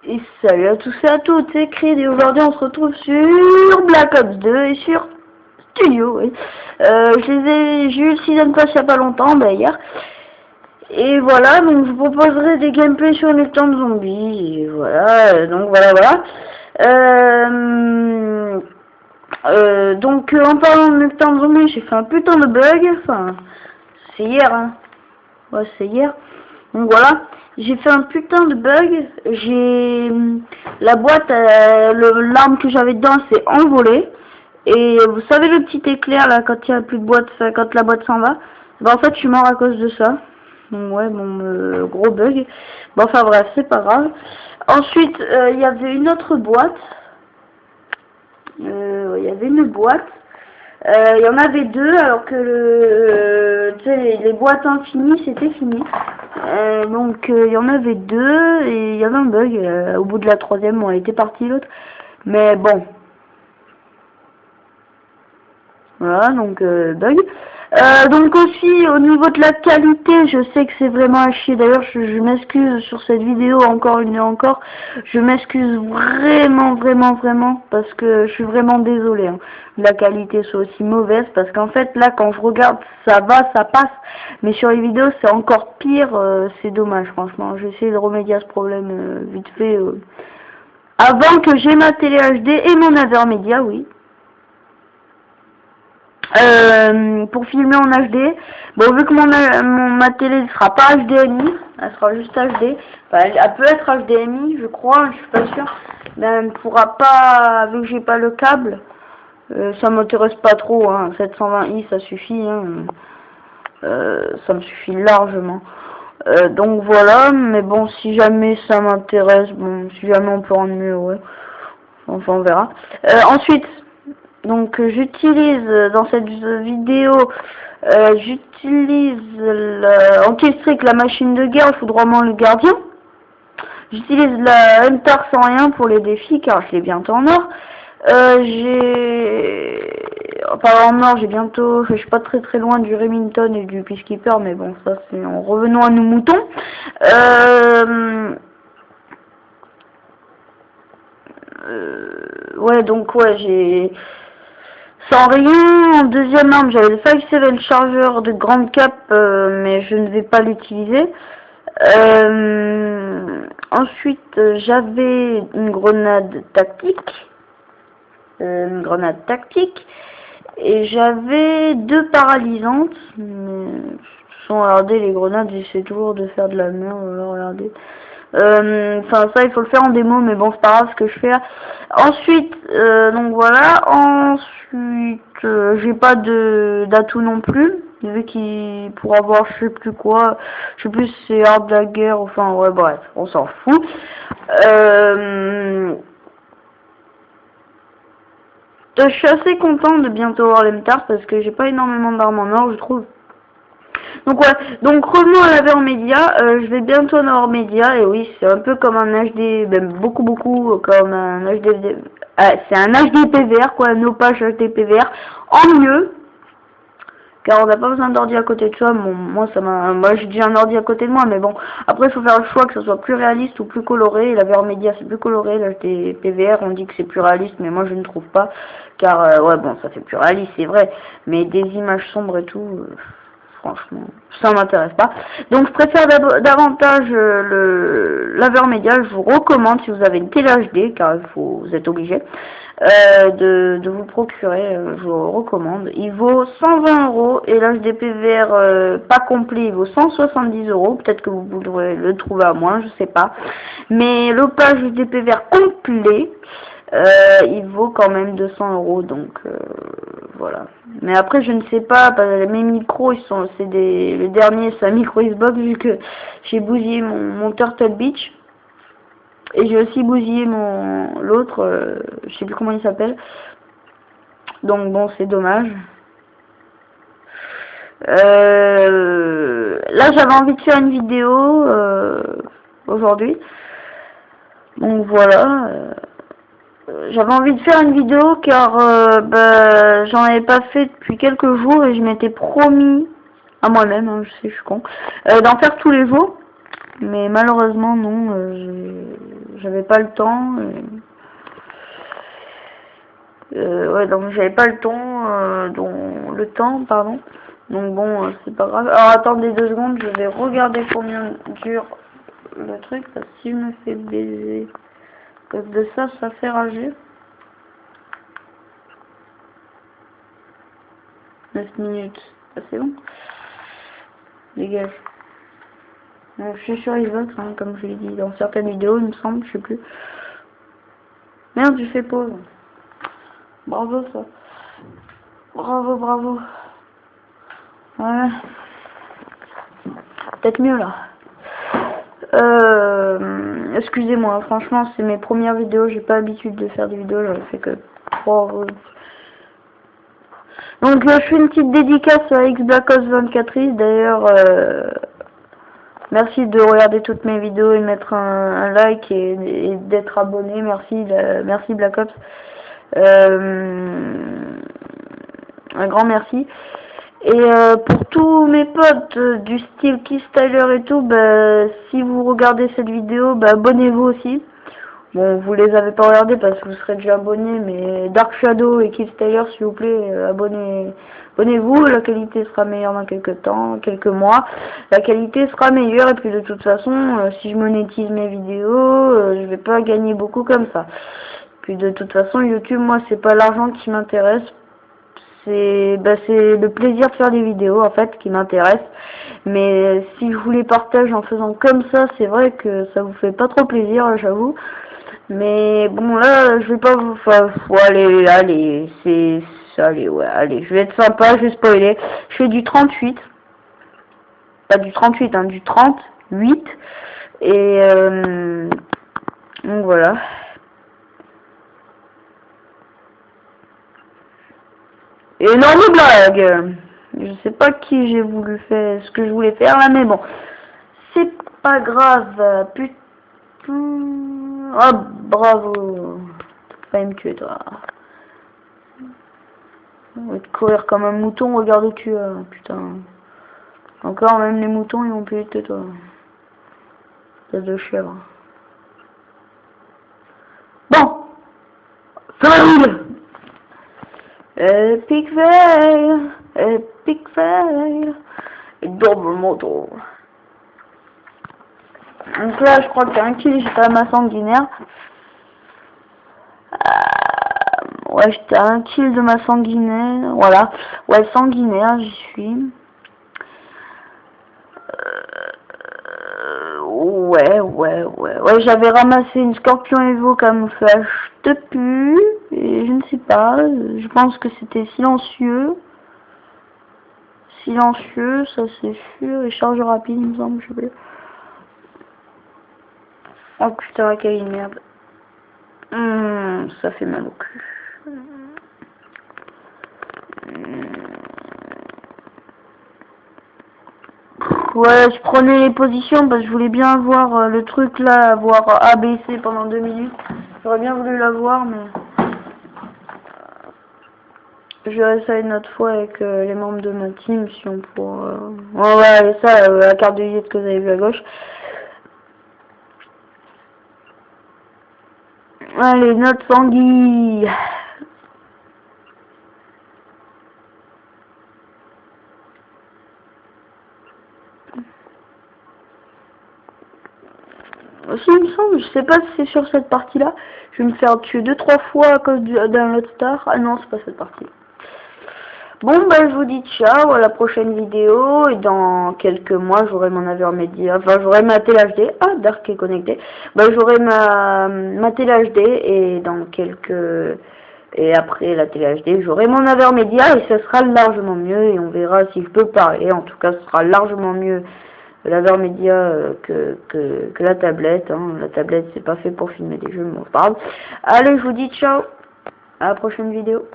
Et salut à tous et à toutes, c'est Creed et aujourd'hui on se retrouve sur Black Ops 2 et sur Studio, oui. J'ai eu le Season Pass il y a pas longtemps, hier. Et voilà, donc je vous proposerai des gameplays sur les temps de zombies, et voilà, donc voilà. En parlant de temps de zombies, j'ai fait un putain de bug, enfin, c'est hier, hein. Ouais, c'est hier. Donc voilà, j'ai fait un putain de bug. J'ai la boîte, l'arme que j'avais dedans s'est envolée. Et vous savez le petit éclair là quand il n'y a plus de boîte, quand la boîte s'en va. En fait, je suis mort à cause de ça. Donc ouais, bon, gros bug. Bon, enfin bref, c'est pas grave. Ensuite, il y avait une autre boîte. Il y avait une boîte. Il y en avait deux, alors que les boîtes infinies, c'était fini. Il y en avait deux, et il y avait un bug. Au bout de la troisième, on était parti l'autre. Mais bon. Voilà, donc bug. Donc aussi, au niveau de la qualité, je sais que c'est vraiment à chier. D'ailleurs, je m'excuse sur cette vidéo, encore une et encore. Je m'excuse vraiment, parce que je suis vraiment désolée. Hein. La qualité soit aussi mauvaise, parce qu'en fait, là, quand je regarde, ça va, ça passe. Mais sur les vidéos, c'est encore pire. C'est dommage, franchement. J'ai essayé de remédier à ce problème vite fait. Avant que j'ai ma télé HD et mon Avermedia, oui. Pour filmer en HD. Bon, vu que ma télé ne sera pas HDMI, elle sera juste HD. Enfin, elle peut être HDMI, je crois, je suis pas sûre. Mais elle ne pourra pas, vu que j'ai pas le câble. Ça m'intéresse pas trop, hein. 720i, ça suffit, hein. Ça me suffit largement. Donc voilà, mais bon, si jamais ça m'intéresse, bon, si jamais on peut rendre mieux, ouais. Enfin, on verra. Ensuite, donc j'utilise dans cette vidéo, j'utilise anti-streak, la machine de guerre, foudroiement le gardien. J'utilise la Hunter sans rien pour les défis car je l'ai bientôt en or. En or, j'ai bientôt, je suis pas très loin du Remington et du Peacekeeper, mais bon, ça c'est en revenant à nos moutons. Ouais, donc ouais, j'ai sans rien. En deuxième arme, j'avais le 5-7 chargeur de grande cap, mais je ne vais pas l'utiliser. Ensuite, j'avais une grenade tactique. Et j'avais deux paralysantes. Sans regarder les grenades, j'essaie toujours de faire de la merde. Regardez. Enfin, ça, il faut le faire en démo, mais bon, c'est pas grave ce que je fais. Ensuite, donc voilà. Ensuite, j'ai pas d'atout non plus. Vu qu'il pour avoir je sais plus quoi, je sais plus si c'est art de la guerre, enfin ouais bref, on s'en fout. Je suis assez content de bientôt avoir l'Emtar parce que j'ai pas énormément d'armes en or, je trouve. Donc ouais, donc revenons à la Vermedia, je vais bientôt en avoir média, et oui, c'est un peu comme un HD, même beaucoup comme un HD, c'est un HD PVR quoi, nos pages HD PVR, en mieux, car on n'a pas besoin d'ordi à côté de soi. Bon, moi j'ai déjà un ordi à côté de moi, mais bon, après il faut faire le choix que ce soit plus réaliste ou plus coloré. Et la Vermedia c'est plus coloré, l'HD PVR on dit que c'est plus réaliste, mais moi je ne trouve pas, car ouais bon ça fait plus réaliste c'est vrai, mais des images sombres et tout, franchement ça m'intéresse pas. Donc je préfère davantage la Vermedia. Je vous recommande si vous avez une télé HD, car vous êtes obligé de vous procurer, je vous recommande. Il vaut 120 € et l'HD PVR pas complet il vaut 170 €. Peut-être que vous pourrez le trouver à moins, je sais pas. Mais le pack HD PVR complet il vaut quand même 200 €, donc voilà. Mais après je ne sais pas, mes micros le dernier c'est un micro Xbox, vu que j'ai bousillé mon Turtle Beach. Et j'ai aussi bousillé l'autre, je sais plus comment il s'appelle. Donc bon, c'est dommage. Là, j'avais envie de faire une vidéo aujourd'hui. Donc voilà. J'avais envie de faire une vidéo car j'en avais pas fait depuis quelques jours et je m'étais promis à moi-même, hein, je sais, je suis con, d'en faire tous les jours. Mais malheureusement non, j'avais pas le temps. Ouais, donc j'avais pas le temps, pardon. Donc bon, c'est pas grave. Alors attendez 2 secondes, je vais regarder combien dure le truc, parce que si je me fais baiser à cause de ça, ça fait rager. 9 minutes, ah, c'est bon. Dégage. Donc, je suis sur Xbox, hein, comme je l'ai dit dans certaines vidéos, il me semble, je sais plus. Merde, j'ai fait pause. Bravo ça. Bravo, bravo. Voilà. Peut-être mieux là. Excusez-moi, franchement, c'est mes premières vidéos, j'ai pas l'habitude de faire des vidéos, j'en ai fait que 3. Donc je fais une petite dédicace à XBlackOps24 d'ailleurs. Merci de regarder toutes mes vidéos et mettre un like et d'être abonné. Merci, merci Black Ops. Un grand merci. Et pour tous mes potes du style Keystyler et tout, bah, si vous regardez cette vidéo, bah, abonnez-vous aussi. Bon, vous les avez pas regardés parce que vous serez déjà abonnés, mais Dark Shadow et Keystyler, s'il vous plaît, abonnez-vous. La qualité sera meilleure dans quelques mois. La qualité sera meilleure et puis de toute façon, si je monétise mes vidéos, je vais pas gagner beaucoup comme ça. Puis de toute façon, YouTube, moi, c'est pas l'argent qui m'intéresse. C'est le plaisir de faire des vidéos en fait qui m'intéresse, mais si je vous les partage en faisant comme ça, c'est vrai que ça vous fait pas trop plaisir, j'avoue. Mais bon là, je vais pas vous, enfin, allez, allez, je vais être sympa, je vais spoiler. Je fais du 38, pas du 38, hein, du 38, et donc voilà. Énorme blague. Je sais pas qui j'ai voulu faire, ce que je voulais faire là, mais bon. C'est pas grave. Putain. Ah, bravo. T'as pas me tuer, toi. On va te courir comme un mouton, regarde où tu es. Putain. Encore, même les moutons, ils vont plus vite que toi. T'as de chèvre. Bon. Fail. Epic fail, epic fail, double moto. Donc là, je crois qu'il y a un kill, j'étais à ma sanguinaire. Ouais, j'étais à un kill de ma sanguinaire, voilà. Ouais, sanguinaire, j'y suis. Ouais, j'avais ramassé une scorpion Evo camouflage depuis, et je ne sais pas, je pense que c'était silencieux. Silencieux, ça c'est sûr, et charge rapide, il me semble, je sais plus. Oh putain, quelle merde. Ça fait mal au cul. Ouais, je prenais les positions parce que je voulais bien voir le truc là, avoir ABC pendant 2 minutes. J'aurais bien voulu l'avoir, mais je verrai ça une autre fois avec les membres de ma team si on pourra. Ouais, ça, la carte de visite que vous avez vue à gauche. Allez, notre sanguille. Si, il me semble, je sais pas si c'est sur cette partie-là. Je vais me faire tuer 2-3 fois à cause d'un autre star. Ah non, c'est pas cette partie. Bon, bah, je vous dis ciao, à la prochaine vidéo. Et dans quelques mois, j'aurai mon Aver Media. Enfin, j'aurai ma télé HD. Ah, Dark est connecté. Bah, j'aurai ma télé HD. Et dans quelques... Et après la télé HD, j'aurai mon Aver Media. Et ça sera largement mieux. Et on verra si je peux parler. En tout cas, ce sera largement mieux l'Aver Media que la tablette. Hein. La tablette, c'est pas fait pour filmer des jeux, mais on parle. Allez, je vous dis ciao. À la prochaine vidéo.